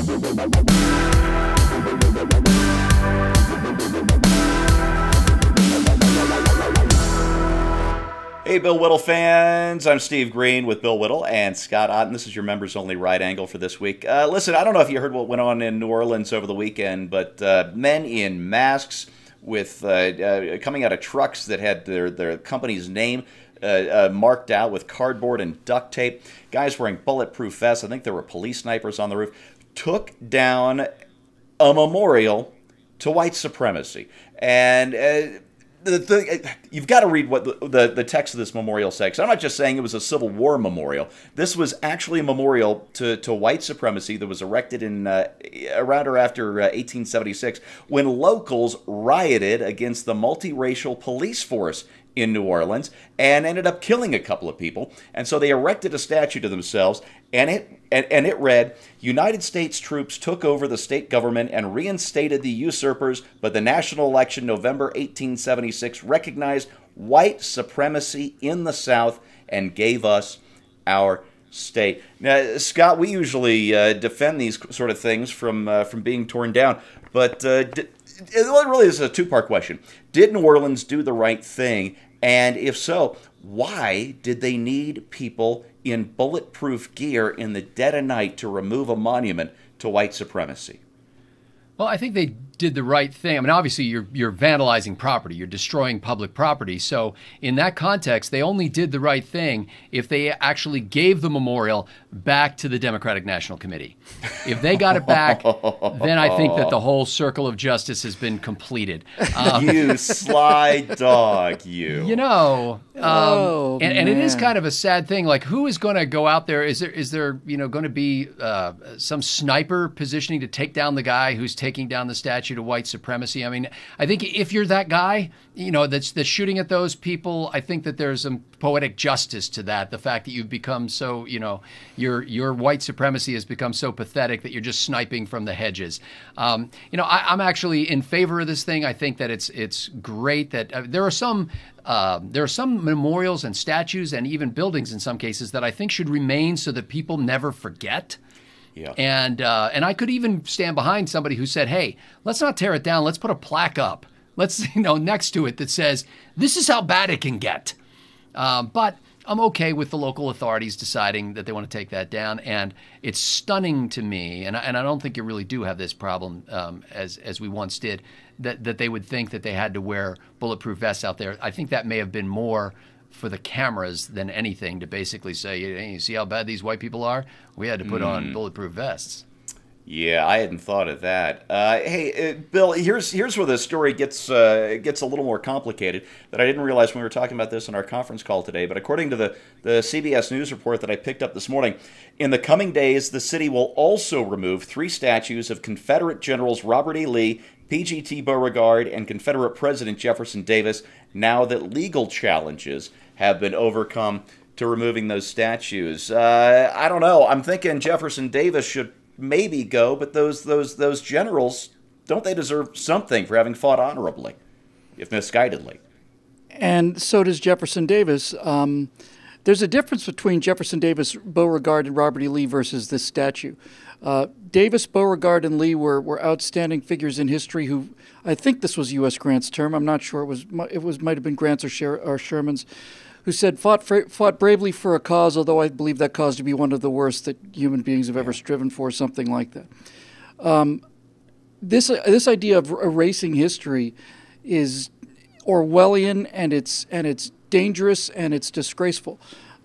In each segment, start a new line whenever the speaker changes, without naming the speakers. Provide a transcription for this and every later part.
Hey, Bill Whittle fans. I'm Steve Green with Bill Whittle and Scott Otten. This is your members-only right angle for this week. Listen, I don't know if you heard what went on in New Orleans over the weekend, but men in masks with coming out of trucks that had their company's name marked out with cardboard and duct tape. Guys wearing bulletproof vests. I think there were police snipers on the roof. Took down a memorial to white supremacy. And you've got to read what the text of this memorial says. I'm not just saying it was a Civil War memorial. This was actually a memorial to white supremacy that was erected in around or after 1876 when locals rioted against the multiracial police force in New Orleans and ended up killing a couple of people. And so they erected a statue to themselves, and it read, "United States troops took over the state government and reinstated the usurpers, but the national election November 1876 recognized white supremacy in the South and gave us our state." Now, Scott, we usually defend these sort of things from being torn down, but it really is a two-part question. Did New Orleans do the right thing? And if so, why did they need people in bulletproof gear in the dead of night to remove a monument to white supremacy?
Well, I think they did the right thing. I mean, obviously, you're vandalizing property. You're destroying public property. So in that context, they only did the right thing if they actually gave the memorial back to the Democratic National Committee. If they got it back, then I think that the whole circle of justice has been completed.
You sly dog, you.
You know, and it is kind of a sad thing. Like, who is going to go out there? Is there going to be some sniper positioning to take down the guy who's taking down the statue to white supremacy? I mean, I think if you're that guy, that's shooting at those people, I think that there's some poetic justice to that. The fact that you've become so, your white supremacy has become so pathetic that you're just sniping from the hedges. I'm actually in favor of this thing. I think that it's great that there are some memorials and statues and even buildings in some cases that I think should remain so that people never forget.
Yeah.
And I could even stand behind somebody who said, "Hey, let's not tear it down. Let's put a plaque up. Let's next to it that says this is how bad it can get." But I'm okay with the local authorities deciding that they want to take that down. And it's stunning to me, and I don't think you really do have this problem as we once did, that they would think that they had to wear bulletproof vests out there. I think that may have been more for the cameras than anything, to basically say, "Hey, you see how bad these white people are? We had to put on bulletproof vests."
Yeah, I hadn't thought of that. Hey, Bill, here's where the story gets a little more complicated that I didn't realize when we were talking about this in our conference call today. But according to the CBS News report that I picked up this morning, in the coming days, the city will also remove 3 statues of Confederate Generals Robert E. Lee, P.G.T. Beauregard, and Confederate President Jefferson Davis, now that legal challenges have been overcome to removing those statues. I don't know. I'm thinking Jefferson Davis should maybe go, but those generals, don't they deserve something for having fought honorably, if misguidedly?
And so does Jefferson Davis. There's a difference between Jefferson Davis, Beauregard, and Robert E. Lee versus this statue. Davis, Beauregard, and Lee were outstanding figures in history who, I think this was U.S. Grant's term, I'm not sure, might have been Grant's or Sherman's, who said fought bravely for a cause, although I believe that cause to be one of the worst that human beings have ever striven for, something like that. This idea of erasing history is Orwellian, and it's dangerous, and it's disgraceful.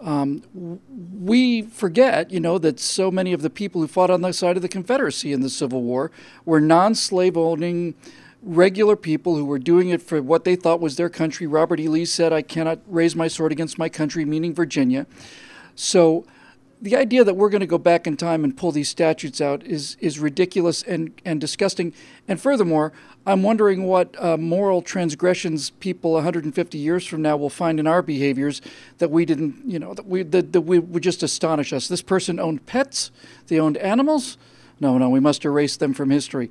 We forget, that so many of the people who fought on the side of the Confederacy in the Civil War were non-slave owning regular people who were doing it for what they thought was their country. Robert E. Lee said, "I cannot raise my sword against my country," meaning Virginia. So the idea that we're going to go back in time and pull these statutes out is ridiculous and disgusting. And furthermore, I'm wondering what moral transgressions people 150 years from now will find in our behaviors that we didn't, that would just astonish us. This person owned pets. They owned animals. No, we must erase them from history.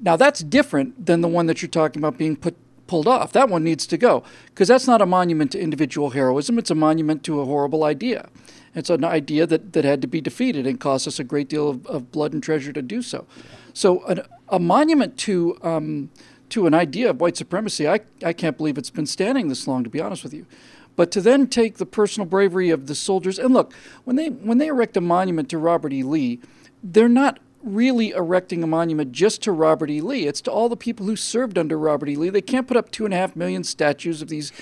Now, that's different than the one that you're talking about being pulled pulled off. That one needs to go, because that's not a monument to individual heroism. It's a monument to a horrible idea. It's an idea that had to be defeated and cost us a great deal of blood and treasure to do so. So a monument to an idea of white supremacy, I can't believe it's been standing this long, to be honest with you. But to then take the personal bravery of the soldiers, and look, when they erect a monument to Robert E. Lee, they're not really erecting a monument just to Robert E. Lee. It's to all the people who served under Robert E. Lee. They can't put up 2.5 million statues of these,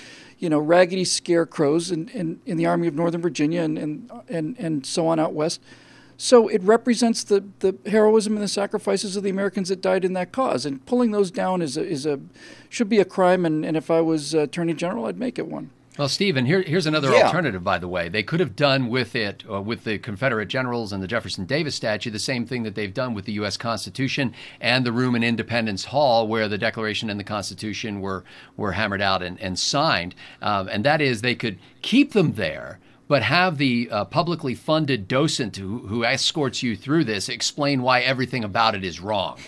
raggedy scarecrows in the Army of Northern Virginia and so on out west. So it represents the heroism and the sacrifices of the Americans that died in that cause. And pulling those down should be a crime. And if I was Attorney General, I'd make it one.
Well, Stephen, here's another alternative, by the way. They could have done with it, with the Confederate generals and the Jefferson Davis statue, the same thing that they've done with the U.S. Constitution and the room in Independence Hall where the Declaration and the Constitution were hammered out and signed. And that is, they could keep them there, but have the publicly funded docent who escorts you through this explain why everything about it is wrong.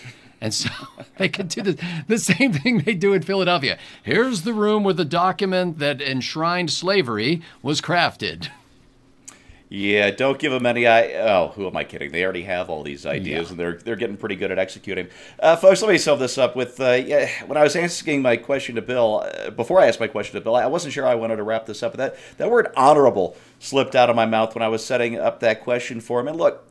And so they could do the same thing they do in Philadelphia. Here's the room where the document that enshrined slavery was crafted.
Yeah, don't give them any. Who am I kidding? They already have all these ideas, and they're getting pretty good at executing. Folks, let me sum this up with when I was asking my question to Bill. Before I asked my question to Bill, I wasn't sure how I wanted to wrap this up. But that word "honorable" slipped out of my mouth when I was setting up that question for him. And look,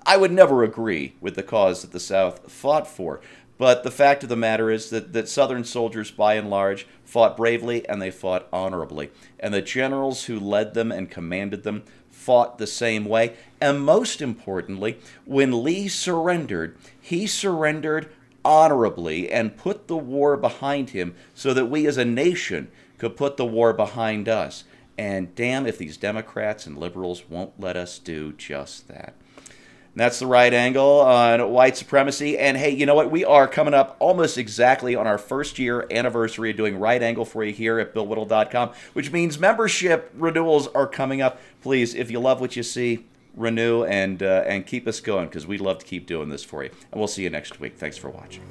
I would never agree with the cause that the South fought for. But the fact of the matter is that Southern soldiers, by and large, fought bravely and they fought honorably. And the generals who led them and commanded them fought the same way. And most importantly, when Lee surrendered, he surrendered honorably and put the war behind him so that we as a nation could put the war behind us. And damn if these Democrats and liberals won't let us do just that. And that's the right angle on white supremacy. And hey, you know what? We are coming up almost exactly on our first year anniversary of doing Right Angle for you here at BillWhittle.com, which means membership renewals are coming up. Please, if you love what you see, renew and keep us going, because we'd love to keep doing this for you. And we'll see you next week. Thanks for watching.